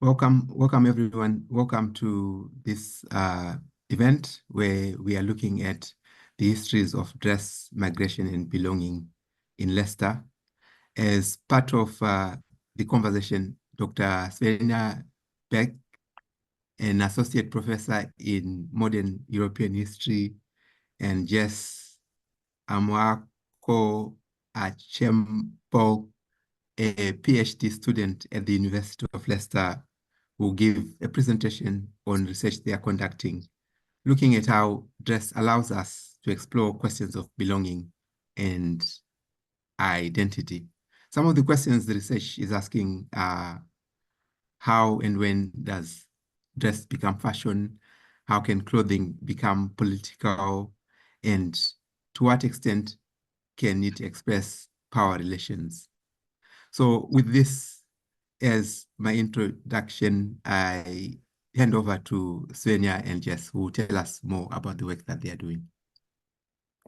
Welcome everyone. Welcome to this event where we are looking at the histories of dress, migration, and belonging in Leicester. As part of the conversation, Dr. Svenja Bethke, an associate professor in modern European history, and Jess Amoako-Acheampong, a PhD student at the University of Leicester, will give a presentation on research they are conducting, looking at how dress allows us to explore questions of belonging and identity. Some of the questions the research is asking are, how and when does dress become fashion? How can clothing become political? And to what extent can it express power relations? So with this as my introduction, I hand over to Svenja and Jess, who will tell us more about the work that they are doing.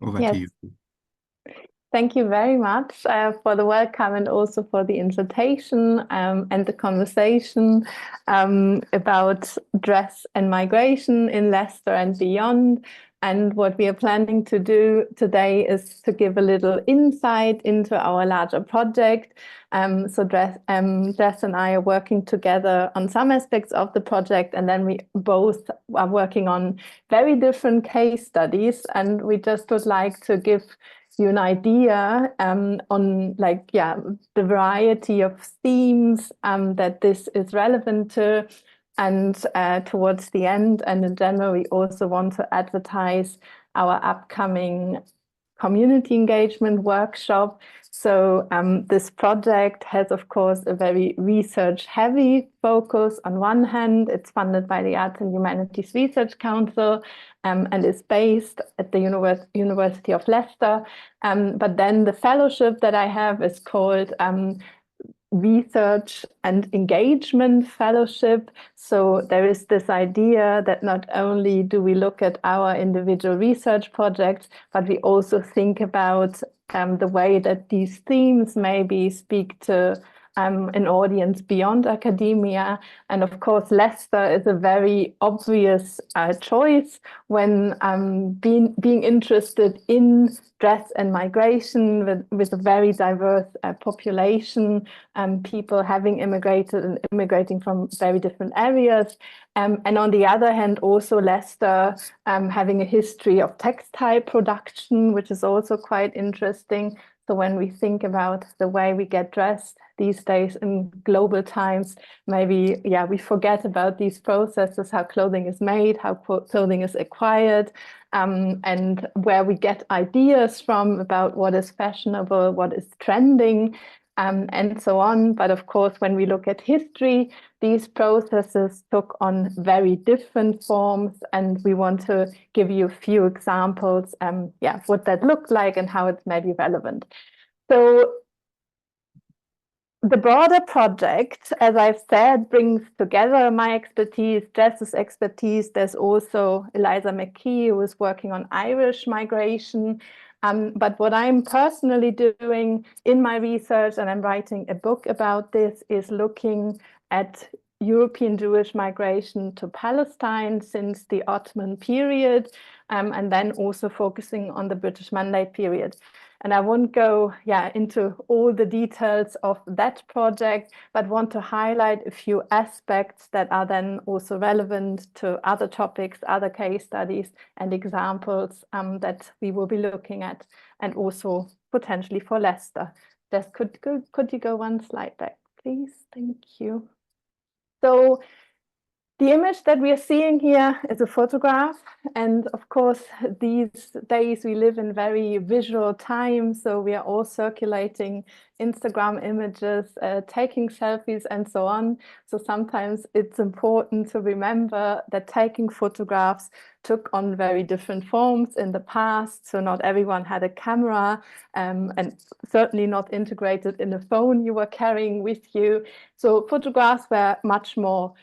Over to you. Thank you very much for the welcome and also for the invitation and the conversation about dress and migration in Leicester and beyond. And what we are planning to do today is to give a little insight into our larger project. So Jess and I are working together on some aspects of the project, and then we both are working on very different case studies. And we just would like to give you an idea on the variety of themes that this is relevant to. And towards the end and in general, we also want to advertise our upcoming community engagement workshop. So this project has, of course, a very research-heavy focus. On one hand, it's funded by the Arts and Humanities Research Council and is based at the University of Leicester. But then the fellowship that I have is called Research and Engagement Fellowship. So there is this idea that not only do we look at our individual research projects, but we also think about the way that these themes maybe speak to an audience beyond academia. And of course, Leicester is a very obvious choice when being interested in dress and migration with a very diverse population, people having immigrated and immigrating from very different areas. And on the other hand, also Leicester having a history of textile production, which is also quite interesting. So when we think about the way we get dressed these days in global times, maybe, we forget about these processes, how clothing is made, how clothing is acquired, and where we get ideas from about what is fashionable, what is trending, and so on. But of course, when we look at history, these processes took on very different forms, and we want to give you a few examples, what that looked like and how it's maybe relevant. So the broader project, as I've said, brings together my expertise, Jess's expertise. There's also Eliza McKee, who is working on Irish migration. But what I'm personally doing in my research, and I'm writing a book about this, is looking at European Jewish migration to Palestine since the Ottoman period, and then also focusing on the British Mandate period. And I won't go into all the details of that project, but want to highlight a few aspects that are then also relevant to other topics, other case studies and examples that we will be looking at, and also potentially for Leicester. Jess, could you go one slide back, please? Thank you. So the image that we are seeing here is a photograph. And of course, these days we live in very visual times. So we are all circulating Instagram images, taking selfies and so on. So sometimes it's important to remember that taking photographs took on very different forms in the past. So not everyone had a camera, and certainly not integrated in a phone you were carrying with you. So photographs were much more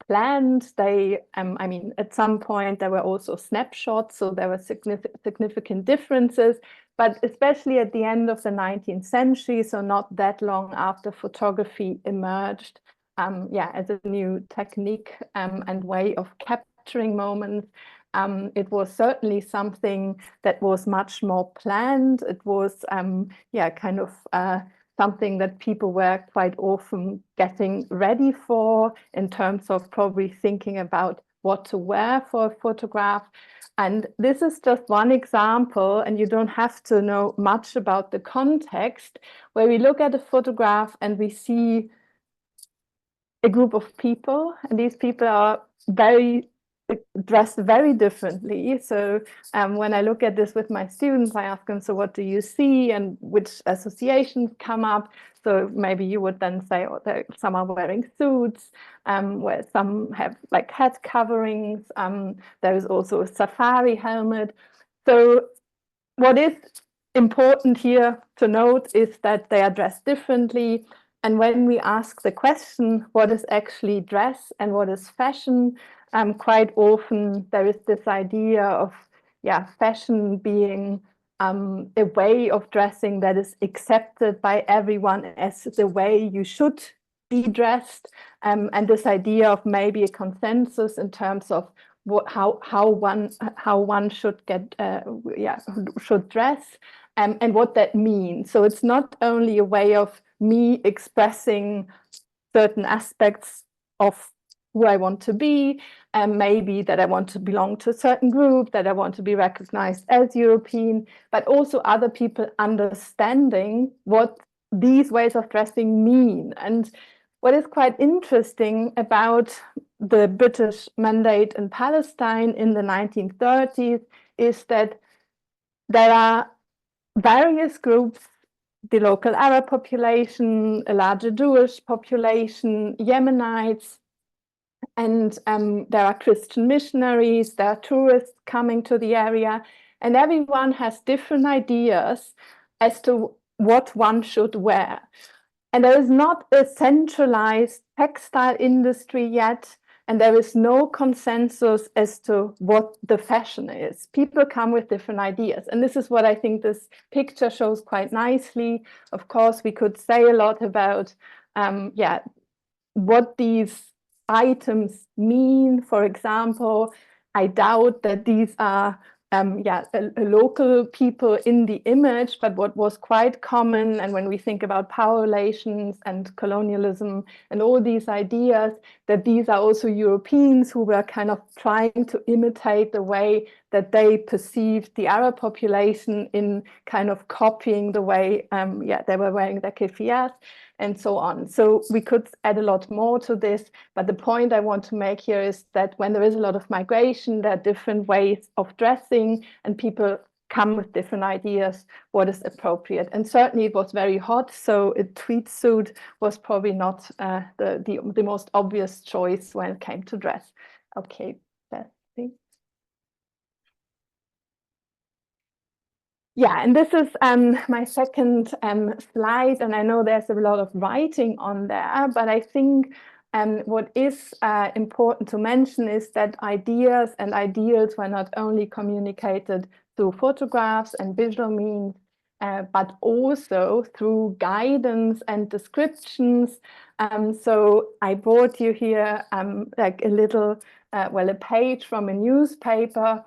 planned. They, at some point there were also snapshots, so there were significant differences, but especially at the end of the 19th century, so not that long after photography emerged, as a new technique and way of capturing moments. It was certainly something that was much more planned. It was kind of something that people were quite often getting ready for, in terms of probably thinking about what to wear for a photograph. And this is just one example, and you don't have to know much about the context, where we look at a photograph and we see a group of people, and these people are dressed very differently. So when I look at this with my students, I ask them, so what do you see and which associations come up? So maybe you would then say, oh, some are wearing suits, where some have like head coverings. There is also a safari helmet. So what is important here to note is that they are dressed differently. And when we ask the question, what is actually dress and what is fashion, quite often there is this idea of fashion being a way of dressing that is accepted by everyone as the way you should be dressed, and this idea of maybe a consensus in terms of how one should should dress, and what that means. So it's not only a way of me expressing certain aspects of who I want to be, and maybe that I want to belong to a certain group, that I want to be recognized as European, but also other people understanding what these ways of dressing mean. And what is quite interesting about the British mandate in Palestine in the 1930s is that there are various groups, the local Arab population, a larger Jewish population, Yemenites, and there are Christian missionaries, there are tourists coming to the area, and everyone has different ideas as to what one should wear. And there is not a centralized textile industry yet, and there is no consensus as to what the fashion is. People come with different ideas. And this is what I think this picture shows quite nicely. Of course, we could say a lot about what these items mean. For example, I doubt that these are local people in the image, but what was quite common, and when we think about power relations and colonialism and all these ideas, that these are also Europeans who were kind of trying to imitate the way that they perceived the Arab population, in kind of copying the way they were wearing their keffiyehs and so on. So we could add a lot more to this, but the point I want to make here is that when there is a lot of migration, there are different ways of dressing, and people come with different ideas what is appropriate. And certainly it was very hot, so a tweed suit was probably not the most obvious choice when it came to dress. Okay, let's see. Yeah, and this is my second slide, and I know there's a lot of writing on there, but I think what is important to mention is that ideas and ideals were not only communicated through photographs and visual means, but also through guidance and descriptions. So I brought you here like a little, a page from a newspaper,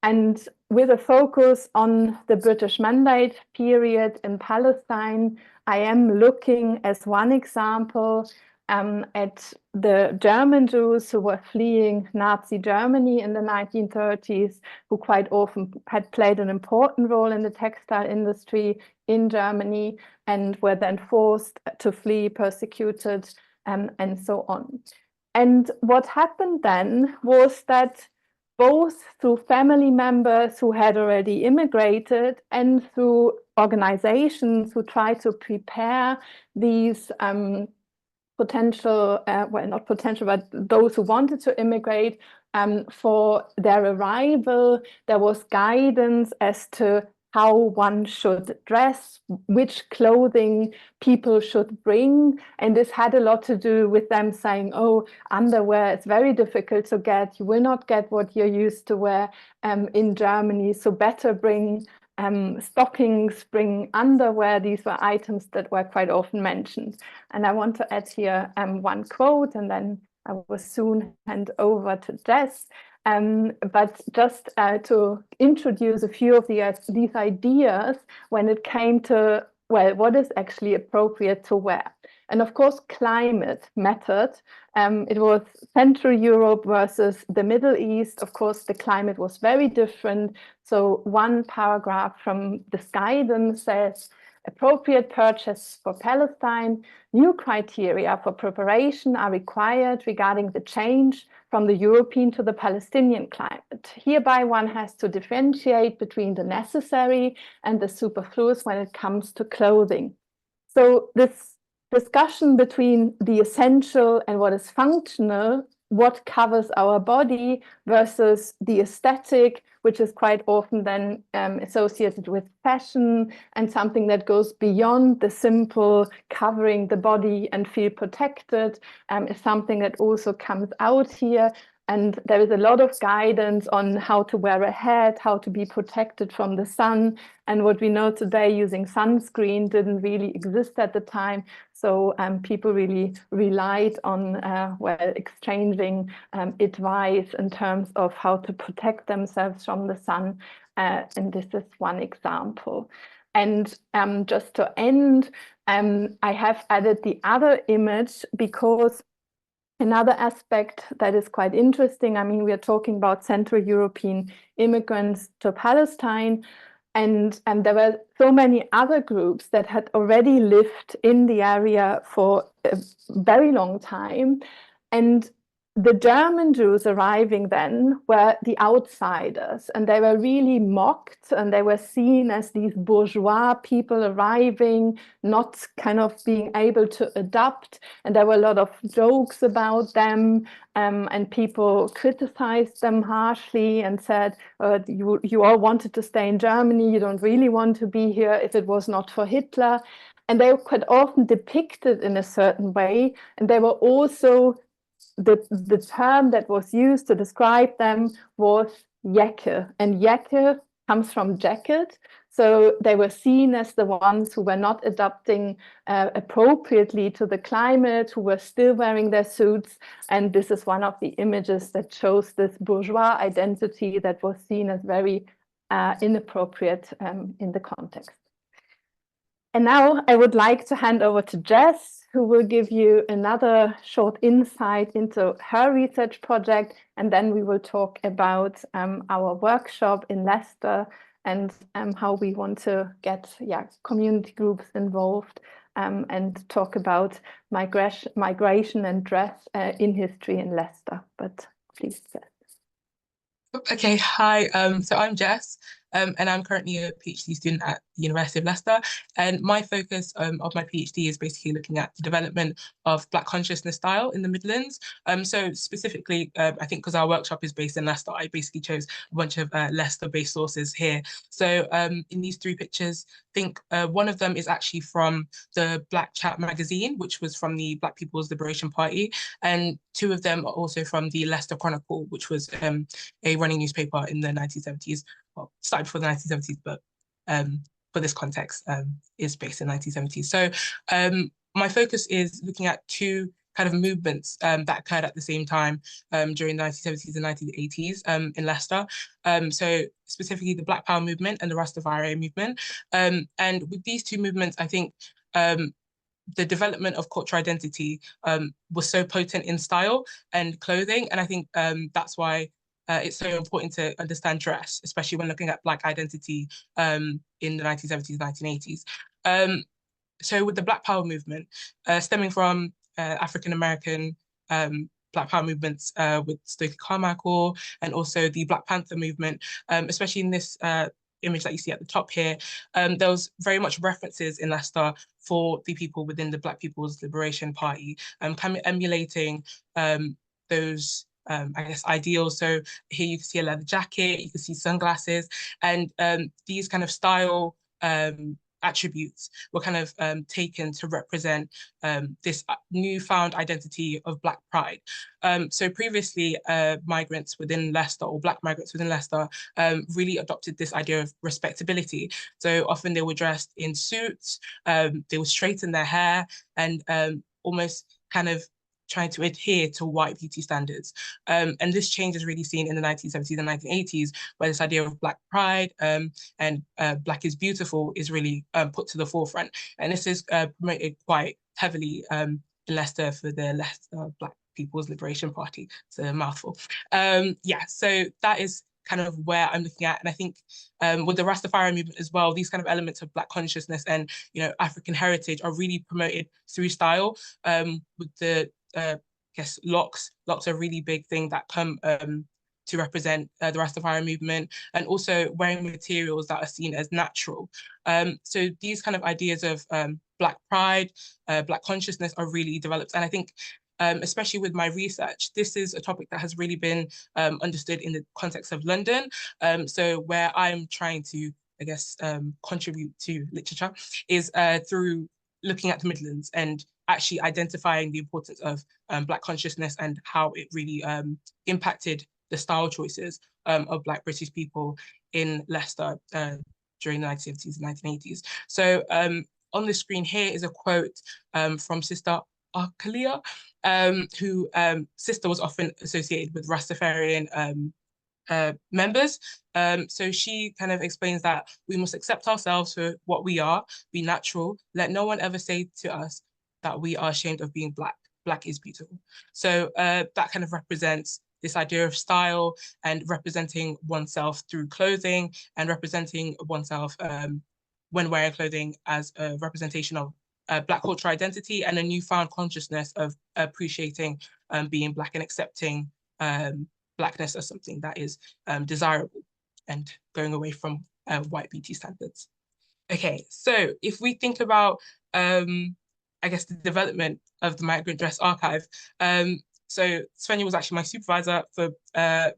and with a focus on the British Mandate period in Palestine, I am looking as one example at the German Jews who were fleeing Nazi Germany in the 1930s, who quite often had played an important role in the textile industry in Germany and were then forced to flee, persecuted, and so on. And what happened then was that both through family members who had already immigrated and through organizations who tried to prepare these potential, not potential, but those who wanted to immigrate for their arrival, there was guidance as to how one should dress, which clothing people should bring. And this had a lot to do with them saying, oh, underwear is very difficult to get. You will not get what you're used to wear in Germany. So better bring stockings, spring underwear. These were items that were quite often mentioned. And I want to add here one quote, and then I will soon hand over to Jess. But just to introduce a few of these ideas when it came to, well, what is actually appropriate to wear. And of course, climate mattered. It was Central Europe versus the Middle East. Of course, the climate was very different. So one paragraph from this guidance says, appropriate purchase for Palestine, new criteria for preparation are required regarding the change from the European to the Palestinian climate. Hereby, one has to differentiate between the necessary and the superfluous when it comes to clothing. So this discussion between the essential and what is functional, what covers our body versus the aesthetic, which is quite often then associated with fashion and something that goes beyond the simple covering the body and feel protected, is something that also comes out here. And there is a lot of guidance on how to wear a hat, how to be protected from the sun. And what we know today, using sunscreen didn't really exist at the time. So people really relied on exchanging advice in terms of how to protect themselves from the sun. And this is one example. And just to end, I have added the other image because another aspect that is quite interesting, I mean, we are talking about Central European immigrants to Palestine, and there were so many other groups that had already lived in the area for a very long time. And the German Jews arriving then were the outsiders, and they were really mocked, and they were seen as these bourgeois people arriving, not kind of being able to adapt. And there were a lot of jokes about them, and people criticized them harshly and said, you all wanted to stay in Germany, you don't really want to be here if it was not for Hitler. And they were quite often depicted in a certain way, and they were also the term that was used to describe them was Jacke, and Jacke comes from jacket. So they were seen as the ones who were not adapting appropriately to the climate, who were still wearing their suits. And this is one of the images that shows this bourgeois identity that was seen as very inappropriate in the context. And now I would like to hand over to Jess, who will give you another short insight into her research project. And then we will talk about our workshop in Leicester and how we want to get community groups involved and talk about migration and dress in history in Leicester. But please, Jess. Okay, hi, so I'm Jess, and I'm currently a PhD student at the University of Leicester, and my focus of my PhD is basically looking at the development of Black consciousness style in the Midlands. So specifically, I think because our workshop is based in Leicester, I basically chose a bunch of Leicester-based sources here. So in these three pictures, I think one of them is actually from the Black Chat magazine, which was from the Black People's Liberation Party, and two of them are also from the Leicester Chronicle, which was a running newspaper in the 1970s. Well, started before the 1970s, but for this context, is based in the 1970s. So my focus is looking at two kind of movements that occurred at the same time during the 1970s and 1980s in Leicester. So specifically the Black Power movement and the Rastafari movement. And with these two movements, I think the development of cultural identity was so potent in style and clothing. And I think that's why it's so important to understand dress, especially when looking at Black identity in the 1970s, 1980s. So with the Black Power movement, stemming from African-American Black Power movements with Stokely Carmichael and also the Black Panther movement, especially in this image that you see at the top here, there was very much references in Leicester for the people within the Black People's Liberation Party, kind of emulating those I guess ideals. So here you can see a leather jacket, you can see sunglasses, and these kind of style attributes were kind of taken to represent this newfound identity of Black pride. So previously, migrants within Leicester, or Black migrants within Leicester, really adopted this idea of respectability. So often they were dressed in suits, they would straighten their hair, and almost kind of trying to adhere to white beauty standards. And this change is really seen in the 1970s and 1980s, where this idea of Black pride and Black is beautiful is really put to the forefront. And this is promoted quite heavily in Leicester for the Leicester Black People's Liberation Party. It's a mouthful. Yeah, so that is kind of where I'm looking at. And I think with the Rastafari movement as well, these kind of elements of Black consciousness and, you know, African heritage are really promoted through style. With the, I guess, locks. Locks are a really big thing that come to represent the Rastafari movement, and also wearing materials that are seen as natural. So these kind of ideas of Black pride, Black consciousness are really developed. And I think especially with my research, this is a topic that has really been understood in the context of London. So where I'm trying to, I guess, contribute to literature is through looking at the Midlands and actually identifying the importance of Black consciousness and how it really impacted the style choices of Black British people in Leicester during the 1970s and 1980s. So on the screen here is a quote from Sister Arkalia, who Sister was often associated with Rastafarian members. So she kind of explains that we must accept ourselves for what we are, be natural, let no one ever say to us that we are ashamed of being Black. Black is beautiful. So that kind of represents this idea of style and representing oneself through clothing, and representing oneself when wearing clothing as a representation of Black cultural identity and a newfound consciousness of appreciating being Black and accepting Blackness as something that is desirable and going away from white beauty standards. Okay, so if we think about, I guess, the development of the Migrant Dress Archive, so Svenja was actually my supervisor for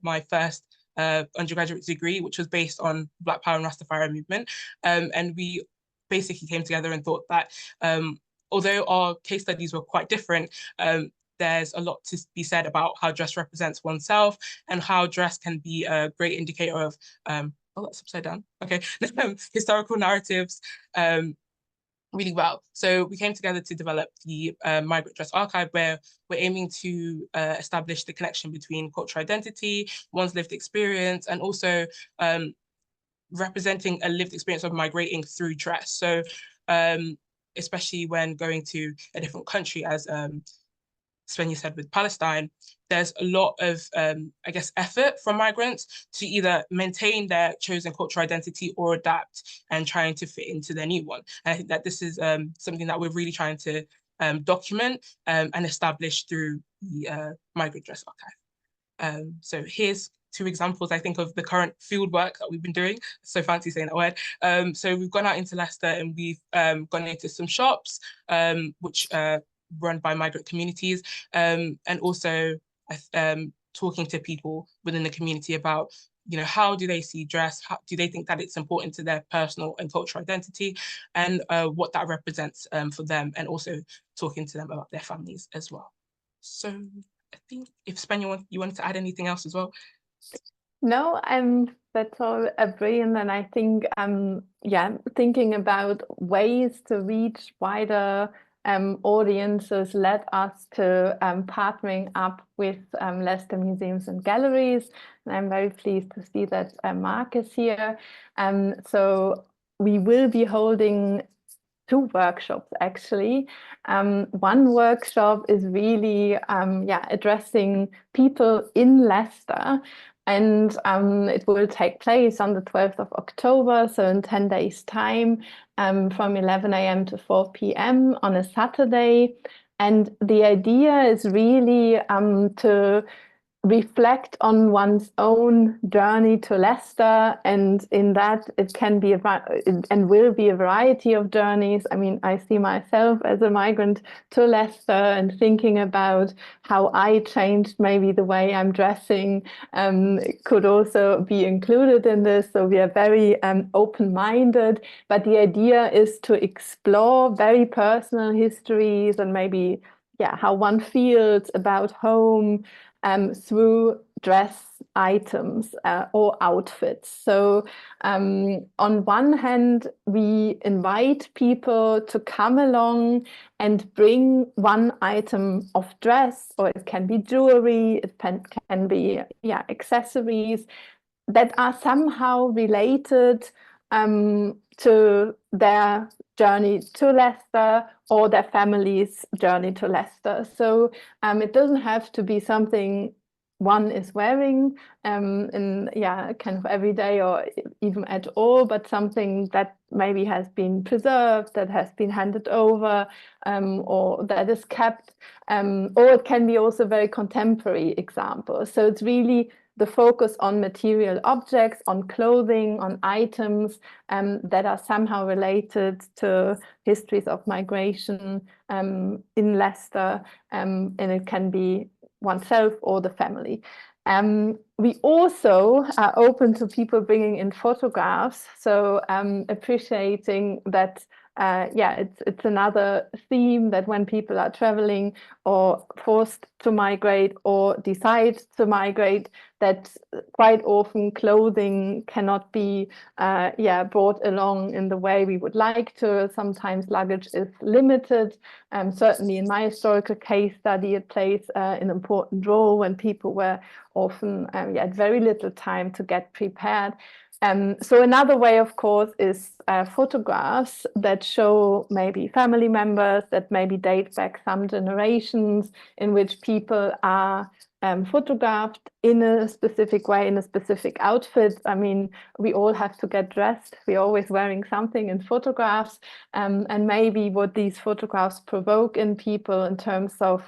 my first undergraduate degree, which was based on Black Power and Rastafari movement. And we basically came together and thought that although our case studies were quite different, there's a lot to be said about how dress represents oneself and how dress can be a great indicator of, oh, that's upside down, okay, historical narratives really well. So we came together to develop the Migrant Dress Archive, where we're aiming to establish the connection between cultural identity, one's lived experience, and also representing a lived experience of migrating through dress. So especially when going to a different country, as Svenja said with Palestine, there's a lot of, I guess, effort from migrants to either maintain their chosen cultural identity or adapt and trying to fit into their new one. And I think that this is something that we're really trying to document and establish through the Migrant Dress Archive. So here's 2 examples, I think, of the current field work that we've been doing. So fancy saying that word. So we've gone out into Leicester and we've gone into some shops, which run by migrant communities, and also talking to people within the community about, you know, how do they see dress? How do they think that it's important to their personal and cultural identity, and what that represents for them, and also talking to them about their families as well. So I think if Svenja, you wanted to add anything else as well? No, that's all brilliant, and I think yeah, thinking about ways to reach wider audiences led us to partnering up with Leicester Museums and Galleries, and I'm very pleased to see that Mark is here. So we will be holding 2 workshops actually. One workshop is really yeah, addressing people in Leicester, and it will take place on the 12th of October, so in 10 days time, from 11 AM to 4 PM on a Saturday. And the idea is really to reflect on one's own journey to Leicester, and in that it can be and will be a variety of journeys. I mean, I see myself as a migrant to Leicester, and thinking about how I changed maybe the way I'm dressing could also be included in this. So we are very open-minded, but the idea is to explore very personal histories and maybe how one feels about home through dress items or outfits. So on one hand, we invite people to come along and bring one item of dress, or it can be jewelry, it can be accessories that are somehow related to their journey to Leicester or their family's journey to Leicester. So it doesn't have to be something one is wearing in kind of every day or even at all, but something that maybe has been preserved, that has been handed over, or that is kept, or it can be also very contemporary examples. So it's really the focus on material objects, on clothing, on items that are somehow related to histories of migration in Leicester, and it can be oneself or the family. We also are open to people bringing in photographs, so appreciating that it's another theme that when people are traveling or forced to migrate or decide to migrate, that quite often clothing cannot be brought along in the way we would like to. Sometimes luggage is limited. Certainly in my historical case study, it plays an important role when people were often had very little time to get prepared. So another way, of course, is photographs that show maybe family members that maybe date back some generations, in which people are photographed in a specific way, in a specific outfit. I mean, we all have to get dressed. We're always wearing something in photographs. And maybe what these photographs provoke in people in terms of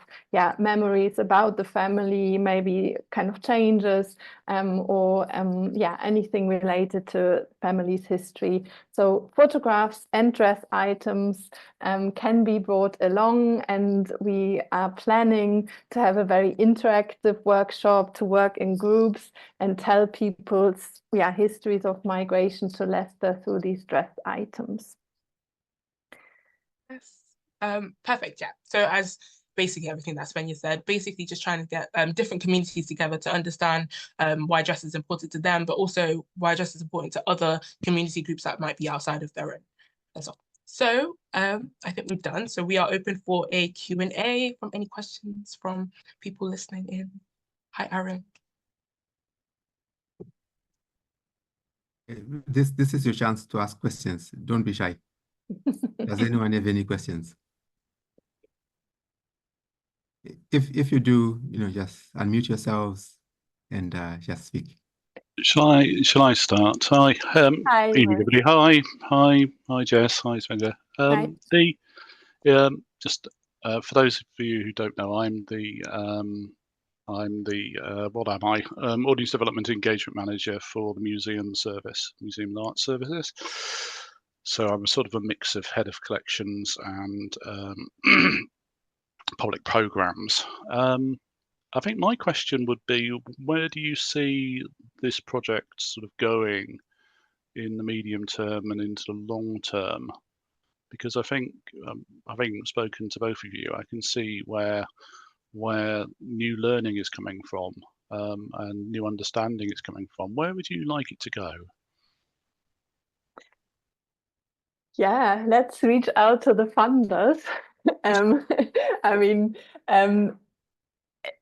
memories about the family, maybe kind of changes, or anything related to family's history. So photographs and dress items can be brought along, and we are planning to have a very interactive workshop to work in groups and tell people's histories of migration to Leicester through these dress items. Yes, perfect. Yeah. So as basically everything that Svenja said, basically just trying to get different communities together to understand why dress is important to them, but also why dress is important to other community groups that might be outside of their own. That's all. So I think we've done. So we are open for a Q&A from any questions from people listening in. Hi, Aaron. This is your chance to ask questions. Don't be shy. Does anyone have any questions? If you do, just unmute yourselves and just speak. Shall I start? Hi, Hi, everybody. Hi, Jess. Hi, Svenja. Hi. Just for those of you who don't know, I'm the what am I? Audience Development Engagement Manager for the Museum Service, Museum and Arts Services. So I'm sort of a mix of head of collections and public programs. I think my question would be, where do you see this project sort of going in the medium term and into the long term? Because I think, having spoken to both of you, I can see where new learning is coming from and new understanding is coming from. Where would you like it to go? Yeah, let's reach out to the funders. I mean,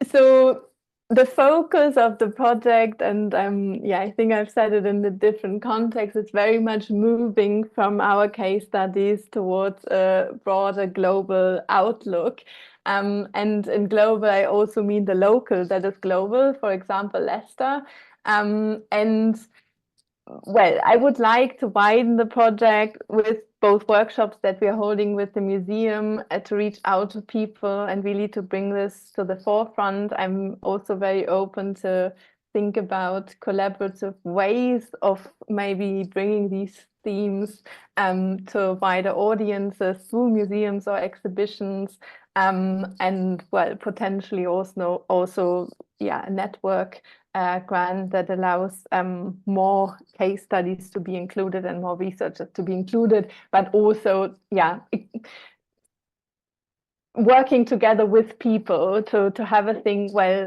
so the focus of the project, and I think I've said it in the different contexts, it's very much moving from our case studies towards a broader global outlook. And in global, I also mean the local that is global, for example, Leicester. And well, I would like to widen the project with both workshops that we are holding with the museum to reach out to people and really to bring this to the forefront. I'm also very open to think about collaborative ways of maybe bringing these themes to wider audiences through museums or exhibitions, and well, potentially also a network grant that allows more case studies to be included and more researchers to be included, but also working together with people to have a think, well,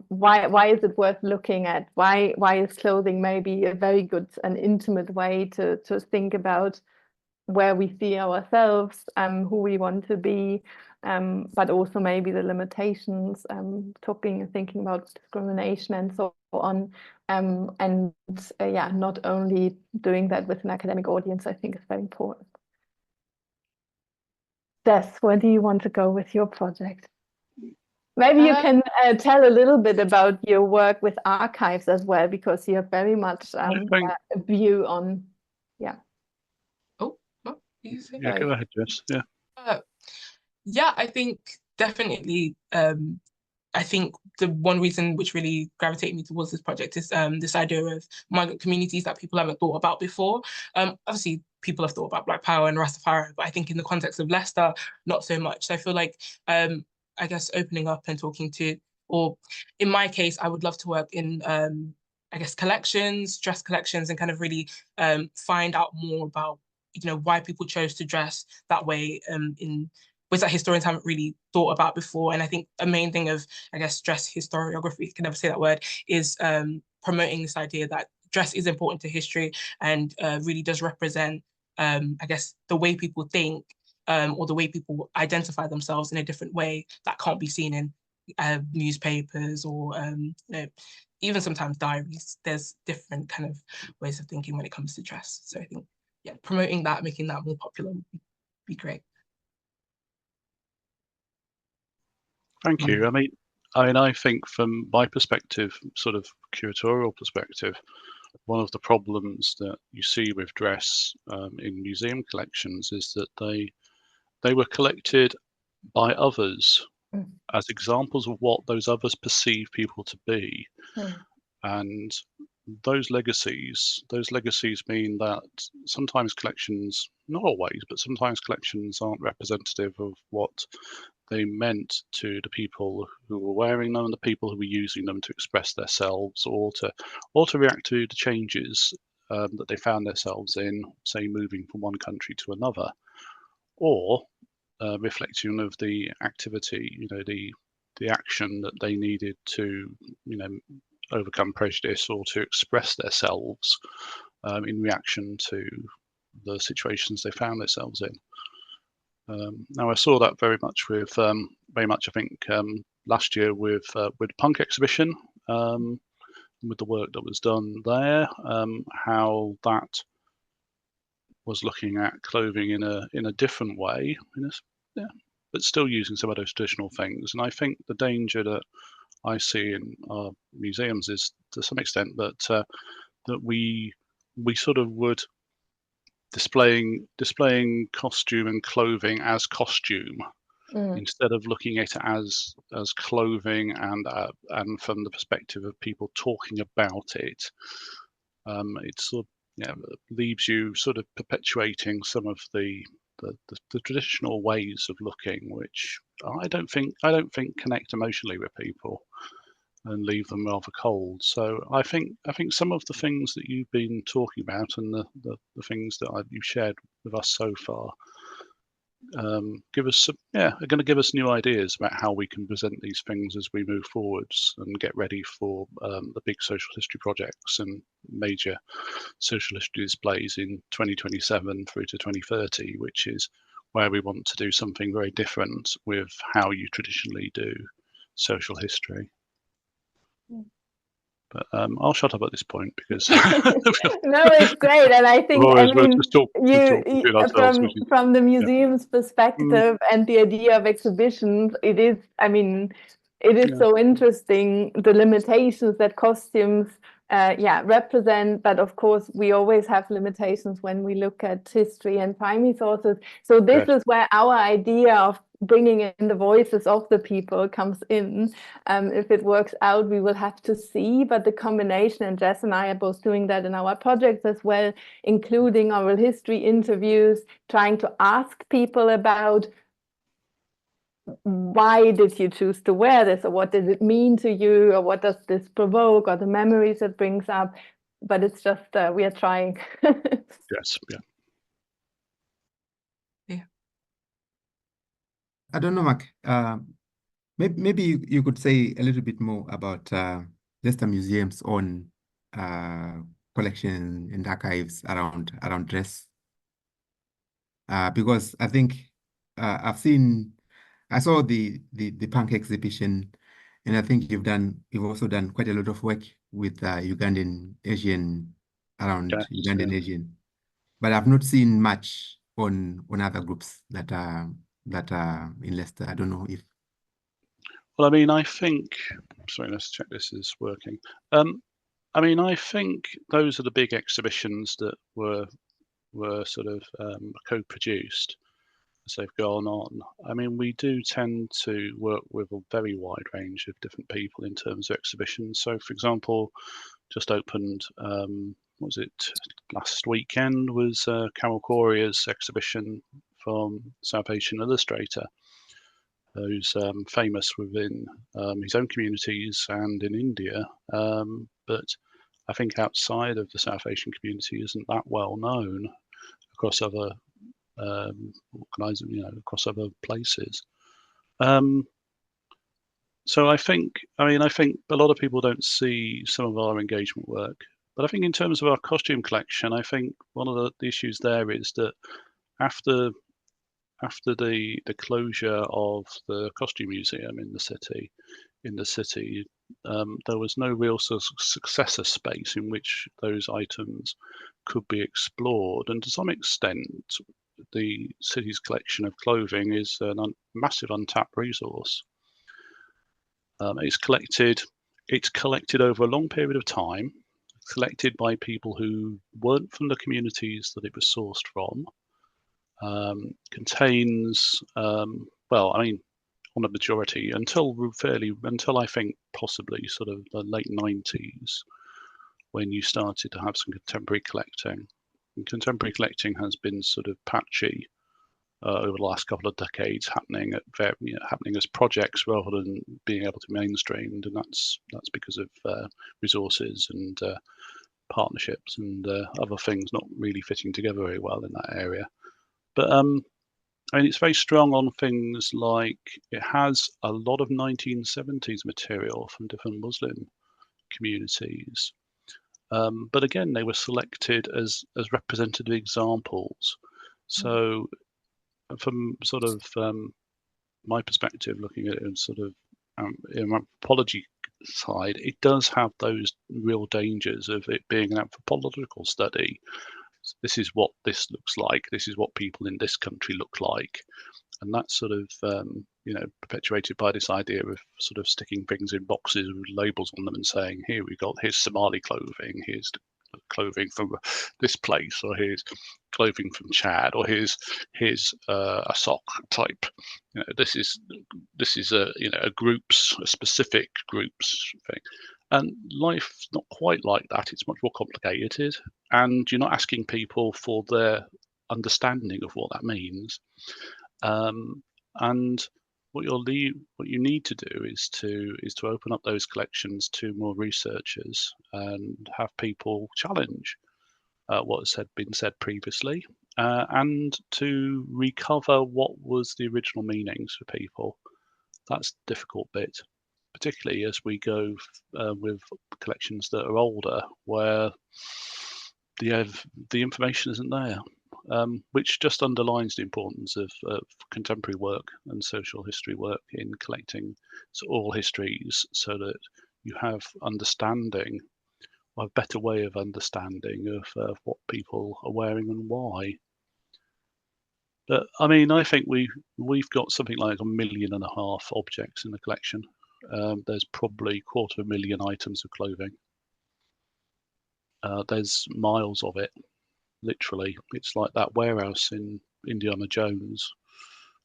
why is it worth looking at? Why is clothing maybe a very good and intimate way to think about where we see ourselves, who we want to be, but also maybe the limitations, thinking about discrimination and so on, and not only doing that with an academic audience, I think is very important. Jess, where do you want to go with your project? Maybe you can tell a little bit about your work with archives as well, because you have very much a view on, Yeah, go ahead, Jess. Yeah, I think definitely. I think the one reason which really gravitated me towards this project is this idea of migrant communities that people haven't thought about before. Obviously, people have thought about Black Power and Rastafari, but I think in the context of Leicester, not so much. So I feel like, I guess, opening up and talking to, or in my case, I would love to work in, I guess, collections, dress collections, and kind of really find out more about, why people chose to dress that way in ways that historians haven't really thought about before. And I think a main thing of, I guess, dress historiography, I can never say that word, is promoting this idea that dress is important to history and really does represent, I guess, the way people think or the way people identify themselves in a different way that can't be seen in newspapers or even sometimes diaries. There's different kind of ways of thinking when it comes to dress. So I think, yeah, promoting that, making that more popular would be great. Thank you. I mean, I think from my perspective, sort of curatorial perspective, one of the problems that you see with dress in museum collections is that they were collected by others as examples of what those others perceive people to be. And those legacies mean that sometimes collections, not always, but sometimes collections aren't representative of what they meant to the people who were wearing them and the people who were using them to express themselves or to react to the changes that they found themselves in, say, moving from one country to another, or reflection of the activity, the action that they needed to, overcome prejudice or to express themselves in reaction to the situations they found themselves in. Now, I saw that very much, I think, last year with the punk exhibition, with the work that was done there, how that was looking at clothing in a different way, but still using some of those traditional things. And I think the danger that I see in our museums is, to some extent, that we sort of would displaying costume and clothing as costume instead of looking at it as clothing and from the perspective of people talking about it. It sort of leaves you sort of perpetuating some of the traditional ways of looking, which I don't think connect emotionally with people and leave them rather cold. So I think some of the things that you've been talking about and the things that you've shared with us so far are going to give us new ideas about how we can present these things as we move forwards and get ready for the big social history projects and major social history displays in 2027 through to 2030, which is where we want to do something very different with how you traditionally do social history. But I'll shut up at this point because no, it's great, and I think from the museum's perspective and the idea of exhibitions, it is so interesting, the limitations that costumes represent, but of course we always have limitations when we look at history and primary sources. So this is where our idea of bringing in the voices of the people comes in. If it works out, we will have to see, but the combination, and Jess and I are both doing that in our projects as well, including oral history interviews, trying to ask people about why did you choose to wear this, or what does it mean to you, or what does this provoke, or the memories it brings up. But it's just we are trying. Yes, yeah. I don't know, Mark. Maybe you could say a little bit more about Leicester Museum's own collection and archives around dress, because I think I saw the punk exhibition, and I think you've also done quite a lot of work with Ugandan Asian, but I've not seen much on other groups that are in Leicester. I don't know if. Well, I mean, I think. Sorry, let's check this is working. I mean, I think those are the big exhibitions that were sort of co-produced as they've gone on. I mean, we do tend to work with a very wide range of different people in terms of exhibitions. So, for example, just opened, what was it, last weekend was Carol Corrier's exhibition from South Asian illustrator, who's famous within his own communities and in India, but I think outside of the South Asian community isn't that well known across other across other places. So I think a lot of people don't see some of our engagement work, but I think in terms of our costume collection, I think one of the issues there is that after the closure of the costume museum in the city, there was no real sort of successor space in which those items could be explored, and to some extent, the city's collection of clothing is a massive untapped resource. It's collected over a long period of time, collected by people who weren't from the communities that it was sourced from. Contains, well, I mean, on a majority until I think possibly sort of the late 90s, when you started to have some contemporary collecting. And contemporary collecting has been sort of patchy over the last couple of decades, happening as projects rather than being able to be mainstreamed, and that's because of resources and partnerships and other things not really fitting together very well in that area. But I mean, it's very strong on things like it has a lot of 1970s material from different Muslim communities. But again, they were selected as representative examples. So from sort of my perspective, looking at it in sort of in anthropology side, it does have those real dangers of it being an anthropological study. This is what this looks like. This is what people in this country look like. And that's sort of, perpetuated by this idea of sort of sticking things in boxes with labels on them and saying, here's Somali clothing, here's clothing from this place, or here's clothing from Chad, or here's a sock type. This is a specific groups thing. And life's not quite like that. It's much more complicated, and you're not asking people for their understanding of what that means. And what you need to do is to open up those collections to more researchers and have people challenge what has been said previously, and to recover what was the original meanings for people. That's the difficult bit, particularly as we go with collections that are older, where the information isn't there. Which just underlines the importance of contemporary work and social history work in collecting oral histories, so that you have understanding, or a better way of understanding of what people are wearing and why. But I mean, I think we've got something like 1.5 million objects in the collection. There's probably 250,000 items of clothing. There's miles of it, literally. It's like that warehouse in Indiana Jones.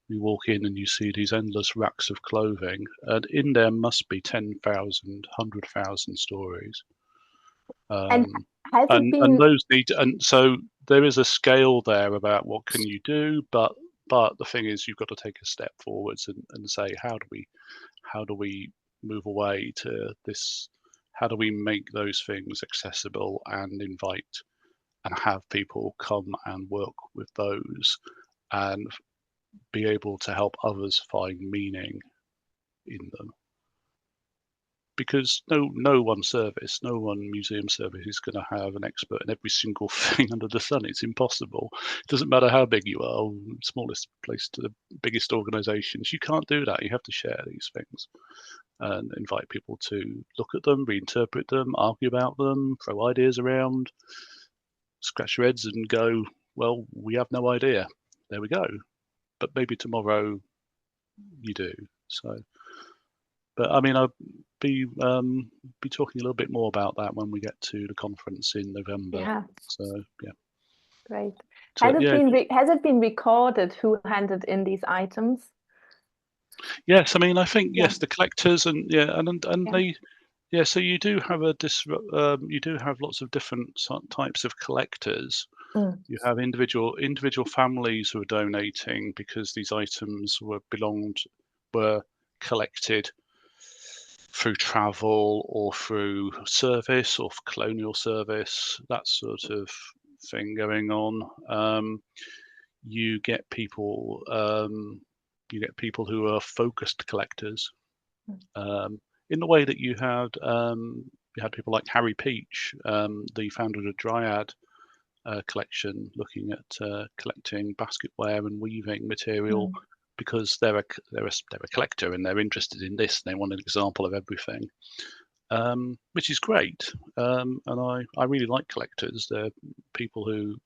You walk in and you see these endless racks of clothing, and in there must be 10,000, 100,000 stories. And has it been... and those need, and so there is a scale there about what can you do, but the thing is, you've got to take a step forwards and say, how do we move away to this? How do we make those things accessible and invite and have people come and work with those and be able to help others find meaning in them? Because no one service, no one museum service is going to have an expert in every single thing under the sun. It's impossible. It doesn't matter how big you are, smallest place to the biggest organizations. You can't do that. You have to share these things and invite people to look at them, reinterpret them, argue about them, throw ideas around, scratch your heads and go, well, we have no idea. There we go. But maybe tomorrow you do. So, but I mean, I'll be talking a little bit more about that when we get to the conference in November. Yeah. So yeah. Great. So, Has it been recorded who handed in these items? Yes, I mean, I think yes, the collectors and they. Yeah, so you do have you do have lots of different types of collectors. You have individual families who are donating because these items were collected through travel or through service or colonial service, that sort of thing going on. You get people who are focused collectors. In the way that you had people like Harry Peach, the founder of the Dryad collection, looking at collecting basketware and weaving material because they're a collector and they're interested in this and they want an example of everything, which is great. And I really like collectors. They're people who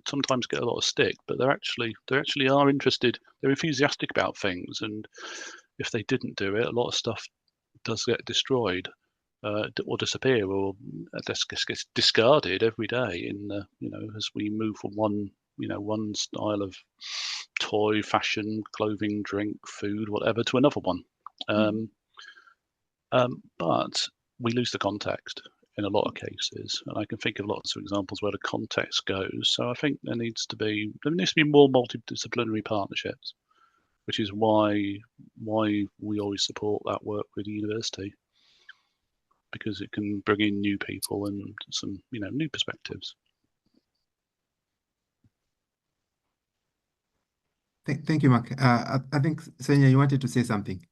sometimes get a lot of stick, but they actually are interested. They're enthusiastic about things, and if they didn't do it, a lot of stuff does get destroyed or disappear or gets discarded every day in as we move from one style of toy, fashion, clothing, drink, food, whatever, to another one. But we lose the context in a lot of cases, and I can think of lots of examples where the context goes. So I think there needs to be more multidisciplinary partnerships, which is why we always support that work with the university, because it can bring in new people and some new perspectives. Thank you, Mark. I think, Svenja, you wanted to say something.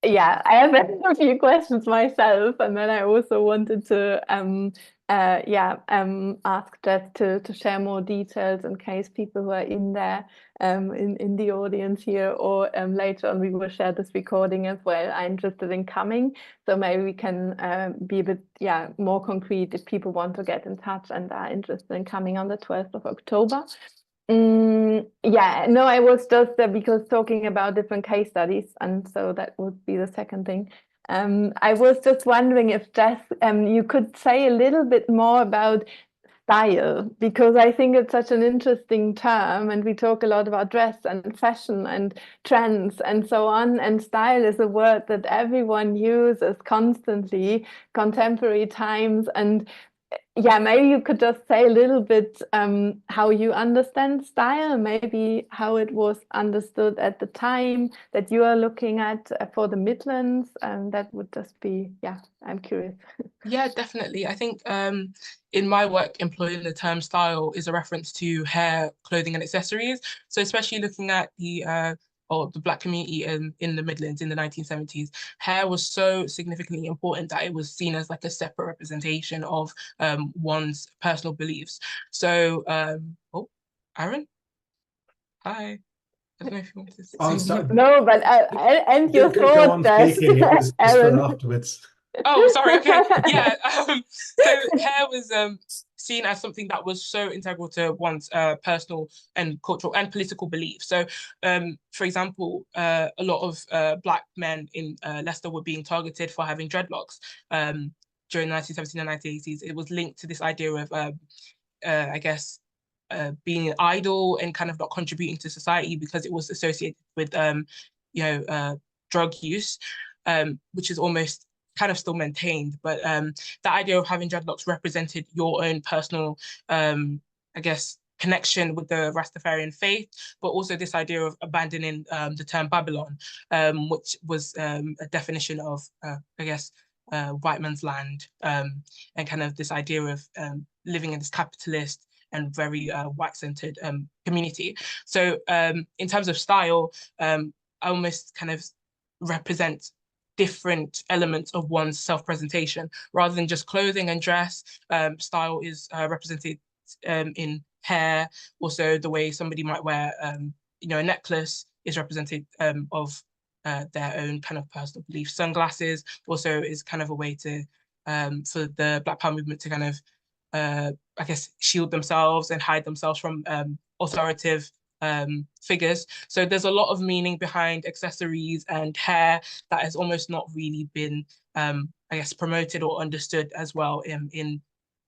Yeah, I have a few questions myself, and then I also wanted to ask Jess to share more details in case people who are in there in the audience here or later on we will share this recording as well are interested in coming. So maybe we can be a bit more concrete if people want to get in touch and are interested in coming on the 12th of October. I was just because talking about different case studies, and so that would be the second thing. I was just wondering if Jess, you could say a little bit more about style, because I think it's such an interesting term, and we talk a lot about dress and fashion and trends and so on, and style is a word that everyone uses constantly, contemporary times, and maybe you could just say a little bit how you understand style, maybe how it was understood at the time that you are looking at for the Midlands, and that would just be, I'm curious. Yeah, definitely. I think in my work, employing the term style is a reference to hair, clothing and accessories. So especially looking at the Black community in the Midlands in the 1970s, hair was so significantly important that it was seen as like a separate representation of one's personal beliefs. So, Aaron? Hi. I don't know if you want to say something. No, but and your thoughts, go on speaking. It was Aaron. for afterwards. Oh, sorry. Okay. Yeah. So hair was seen as something that was so integral to one's personal and cultural and political beliefs. So, for example, a lot of Black men in Leicester were being targeted for having dreadlocks during the 1970s and 1980s, it was linked to this idea of, I guess, being idle and kind of not contributing to society because it was associated with, you know, drug use, which is almost kind of still maintained. But the idea of having dreadlocks represented your own personal, I guess, connection with the Rastafarian faith, but also this idea of abandoning the term Babylon, which was a definition of, I guess, white man's land, and kind of this idea of living in this capitalist and very white-centered community. So in terms of style, I almost kind of represent different elements of one's self-presentation rather than just clothing and dress. Style is represented in hair, also the way somebody might wear, you know, a necklace is represented of their own kind of personal beliefs. Sunglasses also is kind of a way to, for the Black Power movement to kind of, I guess, shield themselves and hide themselves from authoritative figures. So there's a lot of meaning behind accessories and hair that has almost not really been, I guess, promoted or understood as well in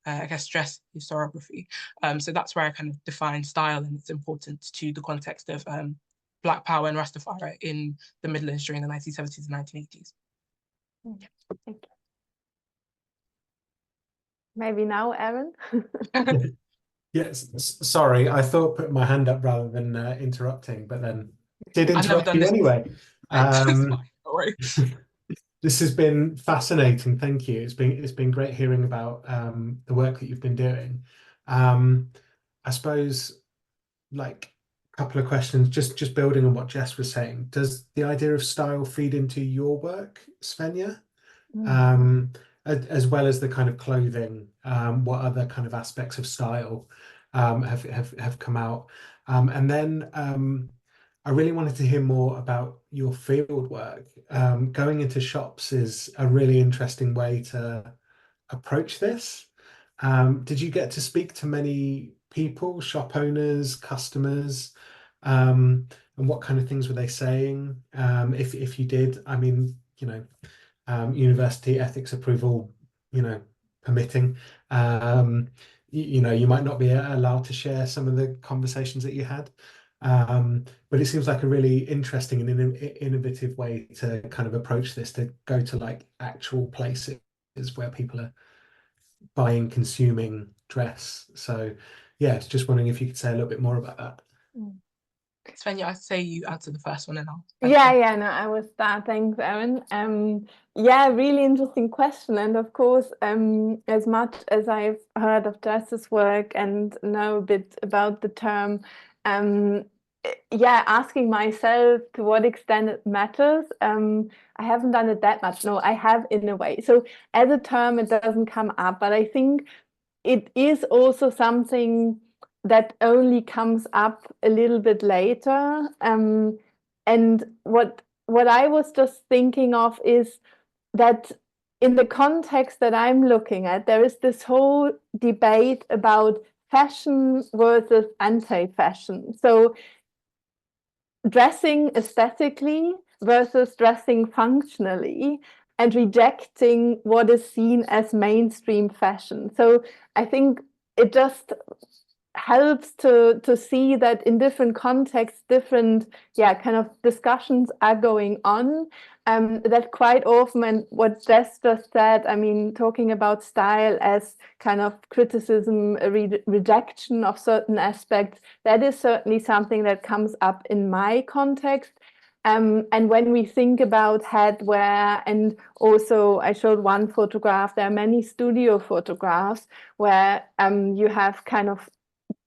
I guess, dress historiography. So that's where I kind of define style and its importance to the context of Black Power and Rastafari in the Midlands during the 1970s and 1980s. Thank you. Maybe now, Aaron? Yes, sorry, I thought putting my hand up rather than interrupting, but then did I've never interrupt done you this anyway. It's fine, don't worry. This has been fascinating. Thank you. It's been great hearing about the work that you've been doing. I suppose, like, a couple of questions, just building on what Jess was saying. Does the idea of style feed into your work, Svenja? As well as the kind of clothing, what other kind of aspects of style have come out? And then I really wanted to hear more about your field work. Going into shops is a really interesting way to approach this. Did you get to speak to many people, shop owners, customers, and what kind of things were they saying? If you did, I mean, you know, university ethics approval, you know, permitting, you know, you might not be allowed to share some of the conversations that you had. But it seems like a really interesting and innovative way to kind of approach this, to go to like actual places where people are buying, consuming dress. So yeah, just wondering if you could say a little bit more about that. Svenja, I'd say you answer the first one and I'll. Yeah, no, I will start. Thanks, Aaron. Yeah, really interesting question. And of course, as much as I've heard of Jess's work and know a bit about the term, yeah, asking myself to what extent it matters. I haven't done it that much. No, I have in a way. So as a term, it doesn't come up, but I think it is also something that only comes up a little bit later. And what I was just thinking of is that in the context that I'm looking at, there is this whole debate about fashion versus anti-fashion. So dressing aesthetically versus dressing functionally, and rejecting what is seen as mainstream fashion. So I think it just helps to see that in different contexts, different kind of discussions are going on. That quite often, and what Jess just said, I mean, talking about style as kind of criticism, a rejection of certain aspects, that is certainly something that comes up in my context. And when we think about headwear, and also I showed one photograph, there are many studio photographs where you have kind of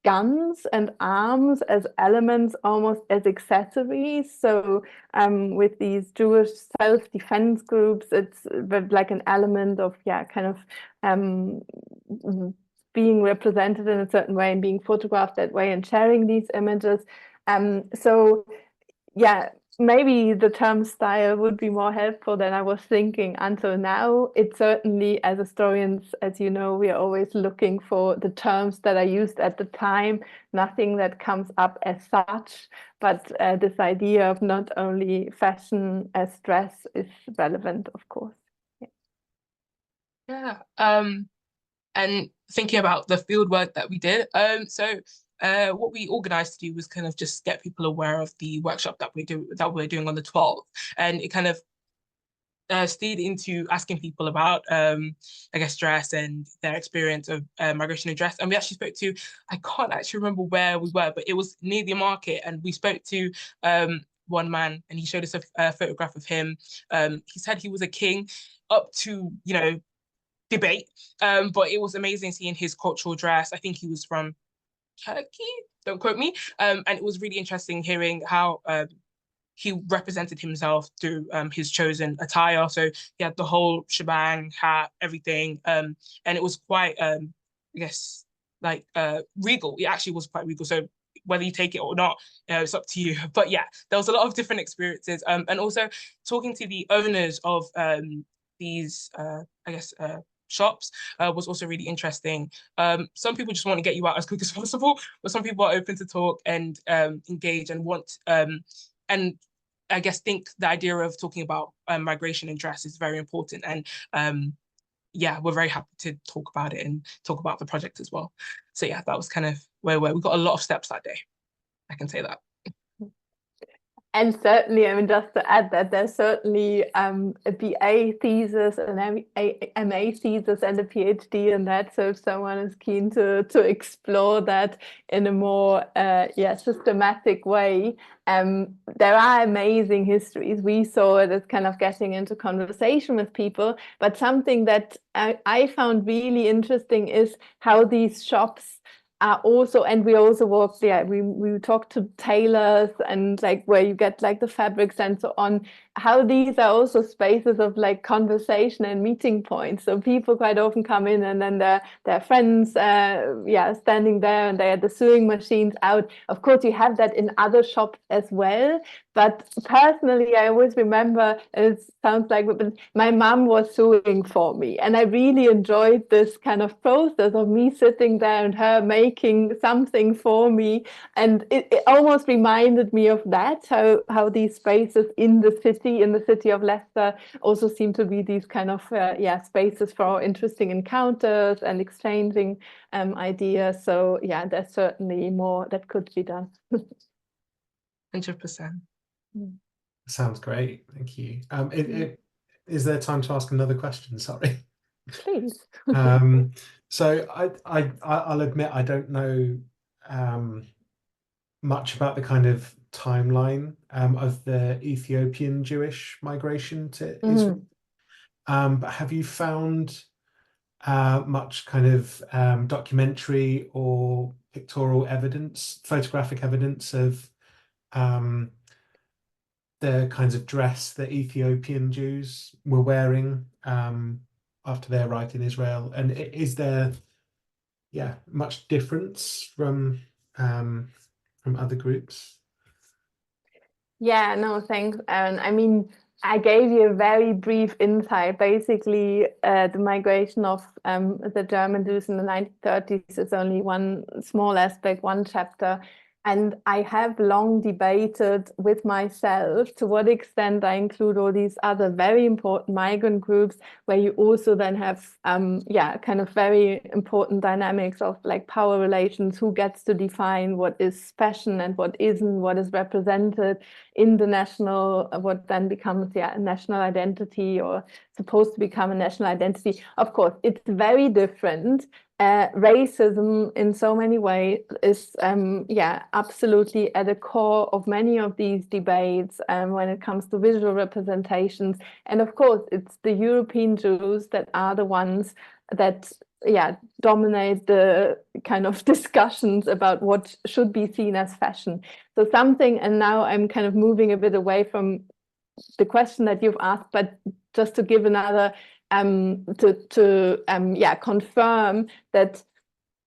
guns and arms as elements, almost as accessories. So with these Jewish self-defense groups, it's like an element of kind of being represented in a certain way and being photographed that way and sharing these images. So yeah, maybe the term style would be more helpful than I was thinking until now. It certainly, as historians, as you know, we are always looking for the terms that are used at the time, nothing that comes up as such, but this idea of not only fashion as dress is relevant, of course. Yeah. And thinking about the field work that we did. So what we organized to do was kind of just get people aware of the workshop that we're doing on the 12th. And it kind of steered into asking people about, I guess, dress and their experience of migration and dress. And we actually spoke to, I can't actually remember where we were, but it was near the market. And we spoke to one man, and he showed us a photograph of him. He said he was a king up to, debate. But it was amazing seeing his cultural dress. I think he was from Turkey, don't quote me. And it was really interesting hearing how he represented himself through his chosen attire. So he had the whole shebang, hat, everything. And it was quite, I guess, like regal. It actually was quite regal. So whether you take it or not, it's up to you. But yeah, there was a lot of different experiences. And also talking to the owners of these, I guess, shops was also really interesting. Some people just want to get you out as quick as possible, but some people are open to talk and engage and want and I guess think the idea of talking about migration and dress is very important. And yeah, we're very happy to talk about it and talk about the project as well. So yeah, that was kind of where we got a lot of steps that day. I can say that. And certainly, I mean, just to add that there's certainly a BA thesis, an MA thesis, and a PhD in that. So if someone is keen to explore that in a more systematic way, there are amazing histories. We saw it as kind of getting into conversation with people. But something that I found really interesting is how these shops are also, and we also worked, we talked to tailors and like where you get like the fabrics and so on, how these are also spaces of like conversation and meeting points. So people quite often come in and then their friends standing there and they had the sewing machines out. Of course you have that in other shops as well, but personally I always remember, it sounds like my mom was sewing for me, and I really enjoyed this kind of process of me sitting there and her making something for me. And it almost reminded me of that, how these spaces in the city of Leicester also seem to be these kind of spaces for interesting encounters and exchanging ideas. So yeah, there's certainly more that could be done. 100%. Sounds great, thank you. Is there time to ask another question? Sorry. Please. So I'll admit I don't know much about the kind of timeline of the Ethiopian Jewish migration to Israel. But have you found much kind of documentary or pictorial evidence, photographic evidence of the kinds of dress that Ethiopian Jews were wearing after their arrived in Israel? And is there much difference from other groups? Yeah, no, thanks, Aaron. I mean, I gave you a very brief insight. Basically, the migration of the German Jews in the 1930s is only one small aspect, one chapter. And I have long debated with myself to what extent I include all these other very important migrant groups, where you also then have, kind of very important dynamics of like power relations, who gets to define what is fashion and what isn't, what is represented in the national, what then becomes a national identity or supposed to become a national identity. Of course, it's very different. Racism in so many ways is absolutely at the core of many of these debates when it comes to visual representations. And of course, it's the European Jews that are the ones that dominate the kind of discussions about what should be seen as fashion. So something, and now I'm kind of moving a bit away from the question that you've asked, but just to give another confirm that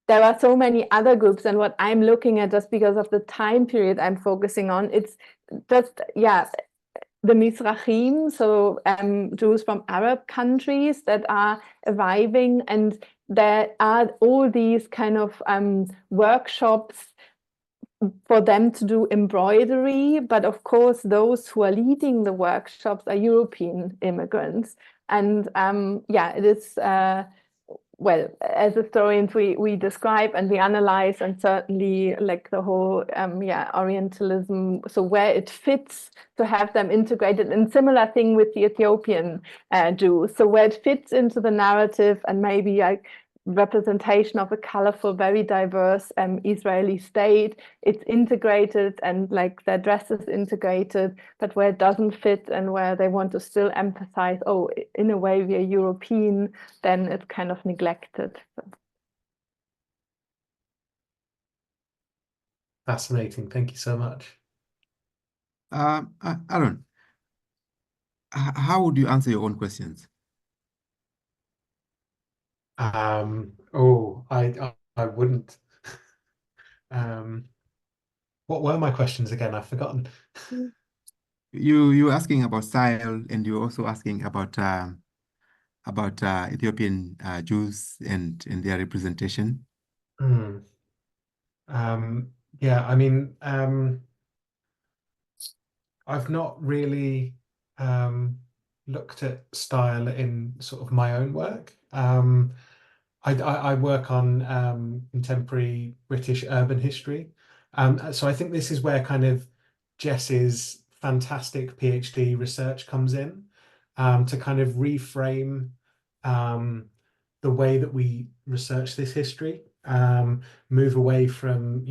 there are so many other groups, and what I'm looking at, just because of the time period I'm focusing on, it's just the Mizrahim, so Jews from Arab countries that are arriving, and there are all these kind of workshops for them to do embroidery, but of course those who are leading the workshops are European immigrants. And yeah, it is, well, as historians, we describe and we analyze, and certainly like the whole, yeah, Orientalism, so where it fits to have them integrated, and similar thing with the Ethiopian Jews. So where it fits into the narrative, and maybe like representation of a colorful, very diverse Israeli state, it's integrated, and like their dress is integrated, but where it doesn't fit and where they want to still emphasize, oh, in a way we are European, then it's kind of neglected. Fascinating. Thank you so much. Aaron, how would you answer your own questions? Oh, I wouldn't. What were my questions again? I've forgotten. You were asking about style, and you were also asking about Ethiopian Jews and their representation. Yeah, I mean, I've not really looked at style in sort of my own work. I work on contemporary British urban history. So I think this is where kind of Jess's fantastic PhD research comes in, to kind of reframe the way that we research this history, move away from,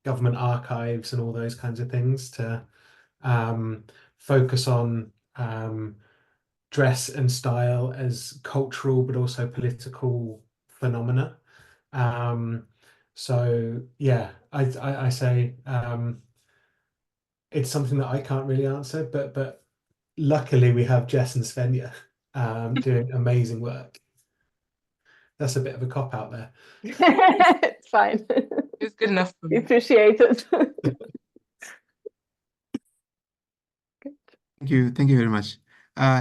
government archives and all those kinds of things to focus on dress and style as cultural but also political phenomena. So yeah, I say it's something that I can't really answer, but luckily we have Jess and Svenja doing amazing work. That's a bit of a cop out there. It's fine. It's good enough for We me. appreciate it. Thank you very much.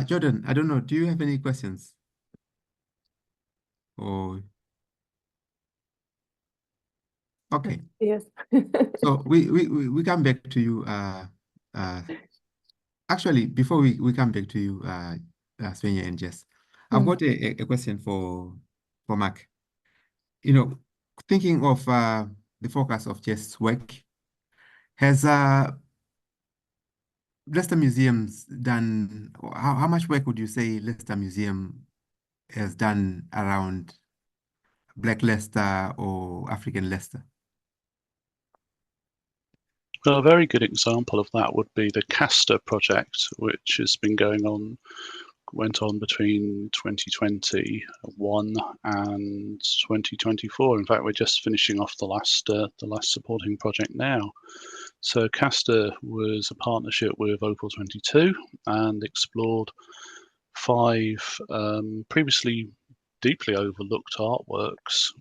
Jordan, I don't know, do you have any questions? Or okay. Yes. So we come back to you. Actually, before we come back to you, Svenja and Jess, I've got a question for Mark. Thinking of the focus of Jess' work, has Leicester Museum's done, how much work would you say Leicester Museum has done around Black Leicester or African Leicester? Well, a very good example of that would be the Castor project, which has been went on between 2021 and 2024. In fact, we're just finishing off the last supporting project now. So Castor was a partnership with Opal 22 and explored 5 previously deeply overlooked artworks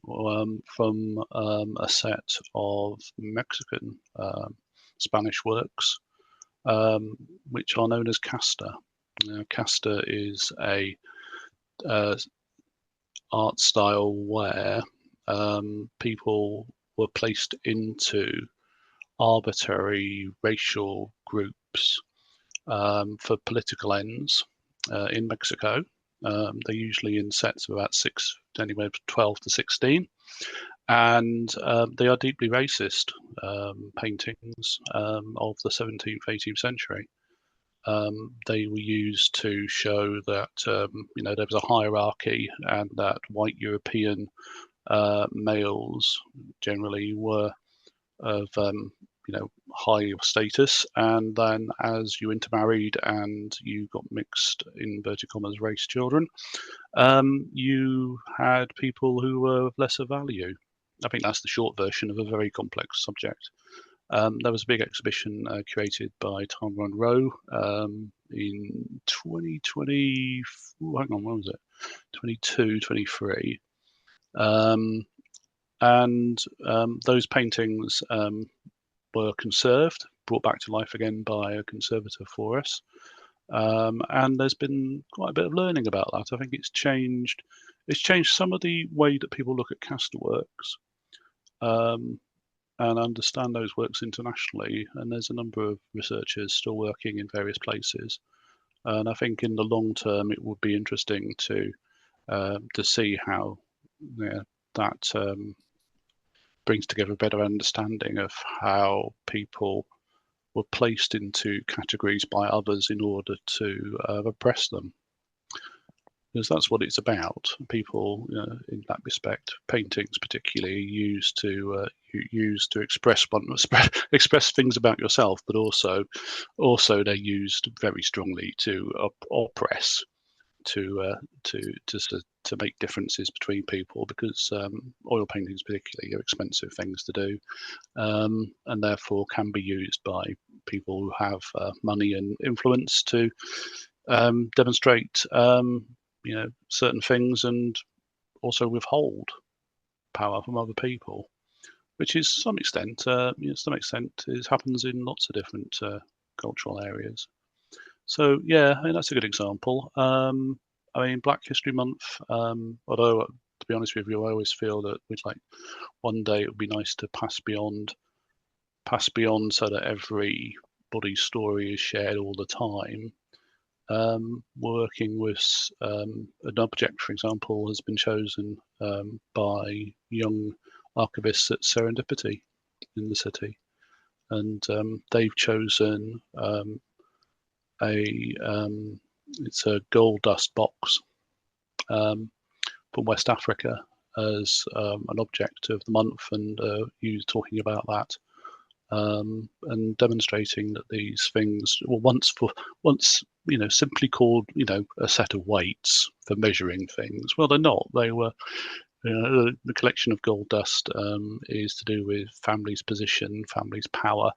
from a set of Mexican Spanish works, which are known as Castor. Castor is a art style where people were placed into arbitrary racial groups for political ends in Mexico. They're usually in sets of about anywhere from 12 to 16. And they are deeply racist paintings of the 17th, 18th century. They were used to show that there was a hierarchy, and that white European males generally were of high status, and then as you intermarried and you got mixed, in inverted commas, race children, you had people who were of lesser value. I think that's the short version of a very complex subject. There was a big exhibition created by Tara and Rowe in 2020, hang on, when was it? 22, 23. And those paintings were conserved, brought back to life again by a conservator for us. And there's been quite a bit of learning about that. I think it's changed some of the way that people look at Castor works and understand those works internationally. And there's a number of researchers still working in various places And I think in the long term, it would be interesting to see how that brings together a better understanding of how people were placed into categories by others in order to oppress them. Because that's what it's about. People, in that respect, paintings particularly used to express things about yourself, but also they're used very strongly to oppress, to make differences between people, because oil paintings particularly are expensive things to do, and therefore can be used by people who have money and influence to demonstrate certain things, and also withhold power from other people, which is to some extent happens in lots of different cultural areas. So yeah, I mean, that's a good example. I mean, Black History Month, although to be honest with you, I always feel that we'd like one day it would be nice to pass beyond so that everybody's story is shared all the time. Working with an object, for example, has been chosen by young archivists at Serendipity in the city, and they've chosen it's a gold dust box from West Africa as an object of the month, and you talking about that. And demonstrating that these things were once simply called a set of weights for measuring things. Well, they're not. They were the collection of gold dust is to do with family's position, family's power,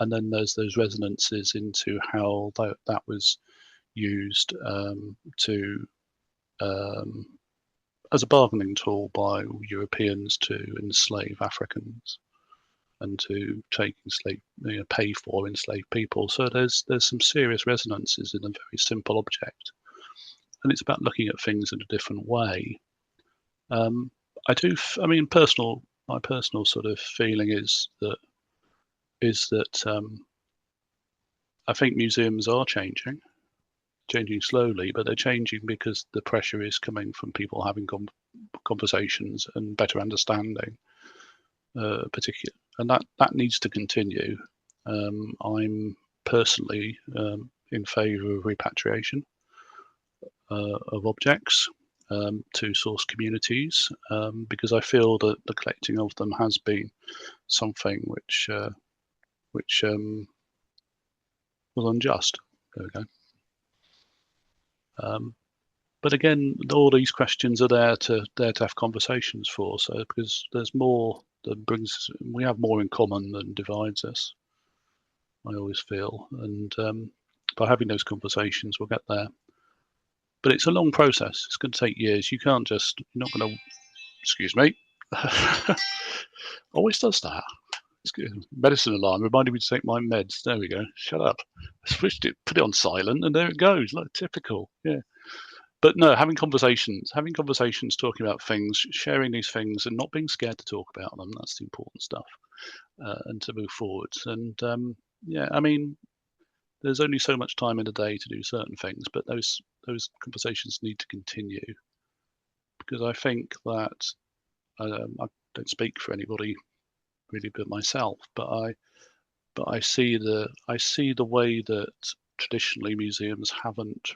and then there's those resonances into how that was used as a bargaining tool by Europeans to enslave Africans, and to pay for enslaved people. So there's some serious resonances in a very simple object, and it's about looking at things in a different way. My personal sort of feeling is that I think museums are changing slowly, but they're changing because the pressure is coming from people having conversations and better understanding, particularly. And that needs to continue. I'm personally in favour of repatriation of objects to source communities, because I feel that the collecting of them has been something which was unjust. There we go. But again, all these questions are there to have conversations for. So because there's more we have more in common than divides us, I always feel, and by having those conversations, we'll get there. But it's a long process. It's going to take years. You're not going to. Excuse me. Always does that. Medicine alarm reminded me to take my meds. There we go. Shut up. I switched it, put it on silent, and there it goes. Like typical. Yeah. But no, having conversations, talking about things, sharing these things, and not being scared to talk about them. That's the important stuff, and to move forwards. And yeah, I mean, there's only so much time in the day to do certain things, but those conversations need to continue, because I think that I don't speak for anybody really but myself, but I see the way that traditionally museums haven't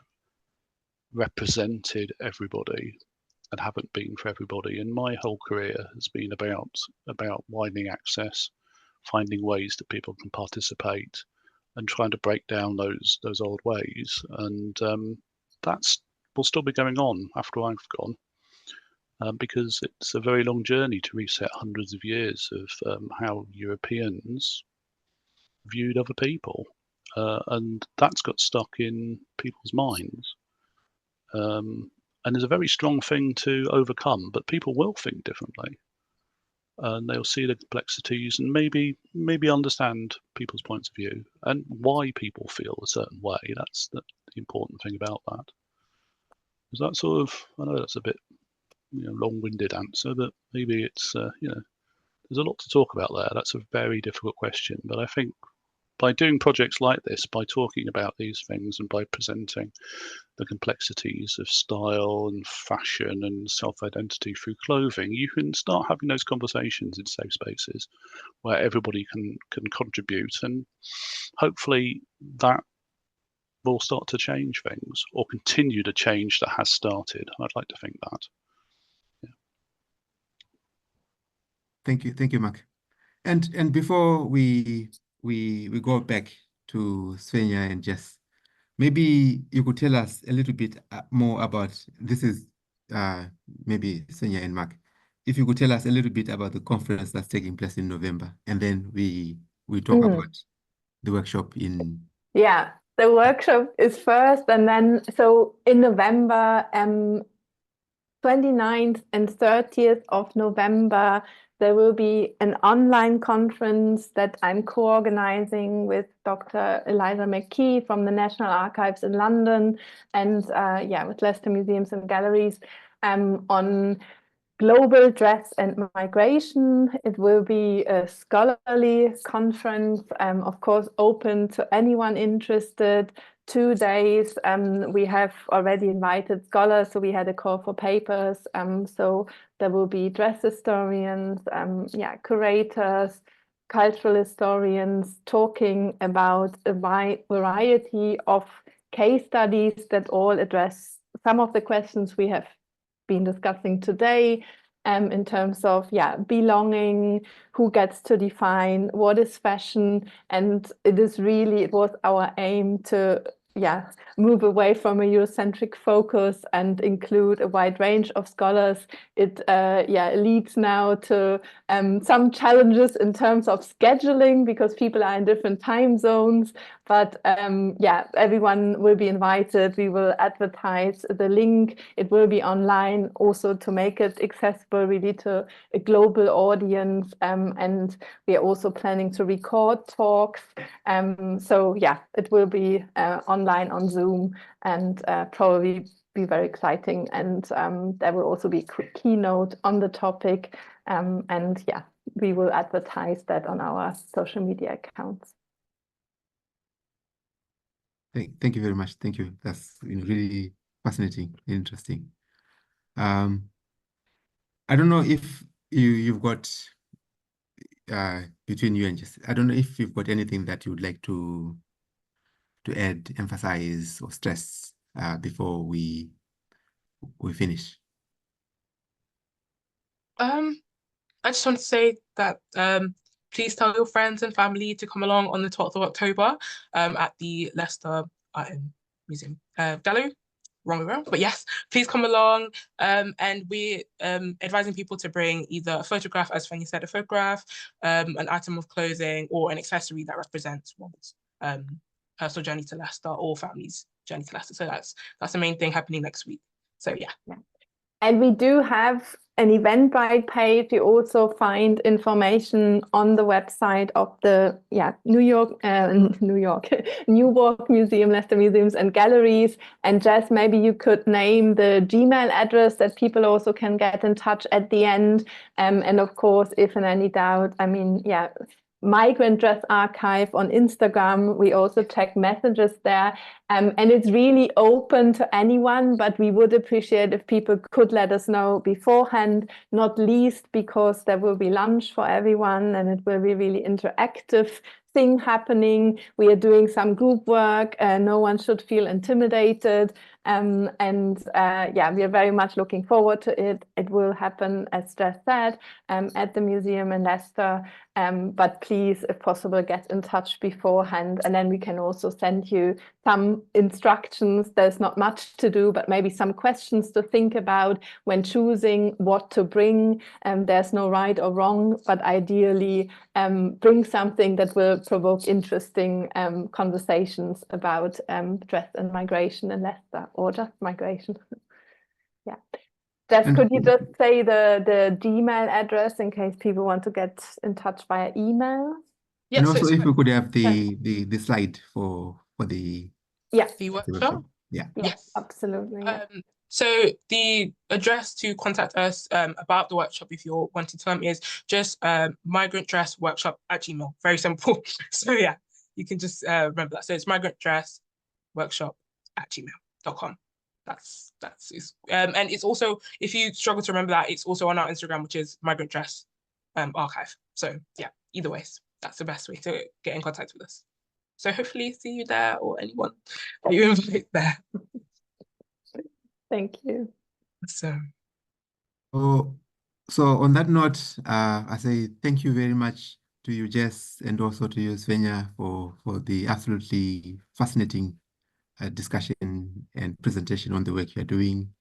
represented everybody and haven't been for everybody. And my whole career has been about widening access, finding ways that people can participate, and trying to break down those old ways. And that's will still be going on after I've gone, because it's a very long journey to reset hundreds of years of how Europeans viewed other people, and that's got stuck in people's minds. And is a very strong thing to overcome, but people will think differently, and they'll see the complexities and maybe understand people's points of view and why people feel a certain way. That's the important thing about that. Is that sort of, I know that's a bit long-winded answer, but maybe it's there's a lot to talk about there. That's a very difficult question, but I think by doing projects like this, by talking about these things and by presenting the complexities of style and fashion and self-identity through clothing, you can start having those conversations in safe spaces where everybody can contribute, and hopefully that will start to change things or continue to change that has started. I'd like to think that. Yeah. Thank you, Mark. And before we go back to Svenja and Jess, maybe you could tell us a little bit more about, this is maybe Svenja and Mark, if you could tell us a little bit about the conference that's taking place in November, and then we talk about the workshop in... Yeah, the workshop is first, and then, so in November, 29th and 30th of November, there will be an online conference that I'm co-organizing with Dr. Eliza McKee from the National Archives in London, and with Leicester Museums and Galleries, on global dress and migration. It will be a scholarly conference, of course, open to anyone interested. 2 days. We have already invited scholars, so we had a call for papers. So there will be dress historians, curators, cultural historians talking about a wide variety of case studies that all address some of the questions we have been discussing today, in terms of belonging, who gets to define what is fashion, and it was our aim to move away from a Eurocentric focus and include a wide range of scholars. It leads now to some challenges in terms of scheduling, because people are in different time zones, but everyone will be invited. We will advertise the link. It will be online also to make it accessible really to a global audience, and we are also planning to record talks. It will be online on Zoom, and probably be very exciting, and there will also be a keynote on the topic, we will advertise that on our social media accounts. Thank you very much. Thank you. That's really fascinating and interesting. I don't know if you've got between you and Jess, I don't know if you've got anything that you would like to add, emphasize, or stress before we finish. I just want to say that please tell your friends and family to come along on the 12th of October at the Leicester Museum Gallery. Wrong, but yes, please come along. And we're advising people to bring either a photograph, as Svenja said, a photograph, an item of clothing, or an accessory that represents one's personal journey to Leicester or family's journey to Leicester. So that's the main thing happening next week. So yeah. And we do have an Eventbrite page. You also find information on the website of the Newark Museum, Leicester Museums and Galleries. And Jess, maybe you could name the Gmail address that people also can get in touch at the end. And of course, if in any doubt, Migrant Dress Archive on Instagram. We also check messages there, and it's really open to anyone, but we would appreciate if people could let us know beforehand, not least because there will be lunch for everyone and it will be really interactive thing happening. We are doing some group work, no one should feel intimidated, we are very much looking forward to it. It will happen, as Jess said, at the museum in Leicester, but please, if possible, get in touch beforehand, and then we can also send you some instructions. There's not much to do, but maybe some questions to think about when choosing what to bring. There's no right or wrong, but ideally bring something that will provoke interesting conversations about dress and migration in Leicester, or just migration. Jess, could you just say the Gmail address in case people want to get in touch via email? Yes, and also if we could have the slide for the workshop. Yes, absolutely. So the address to contact us about the workshop, if you're wanting to come, is just migrantdressworkshop@gmail.com. Very simple. So you can just remember that. So it's migrantdressworkshop@gmail.com. That's and it's also, if you struggle to remember that, it's also on our Instagram, which is Migrant Dress Archive. So yeah, either ways, that's the best way to get in contact with us. So hopefully see you there, or anyone that you invite there. Thank you. So on that note, I say thank you very much to you, Jess, and also to you, Svenja, for the absolutely fascinating discussion and presentation on the work you're doing.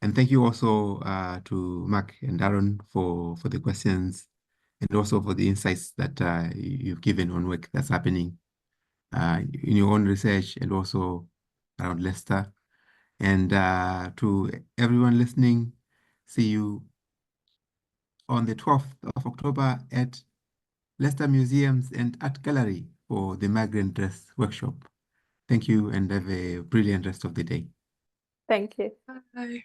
And thank you also to Mark and Aaron for the questions, and also for the insights that you've given on work that's happening in your own research and also around Leicester. And to everyone listening, see you on the 12th of October at Leicester Museums and Art Gallery for the Migrant Dress Workshop. Thank you and have a brilliant rest of the day. Thank you. bye.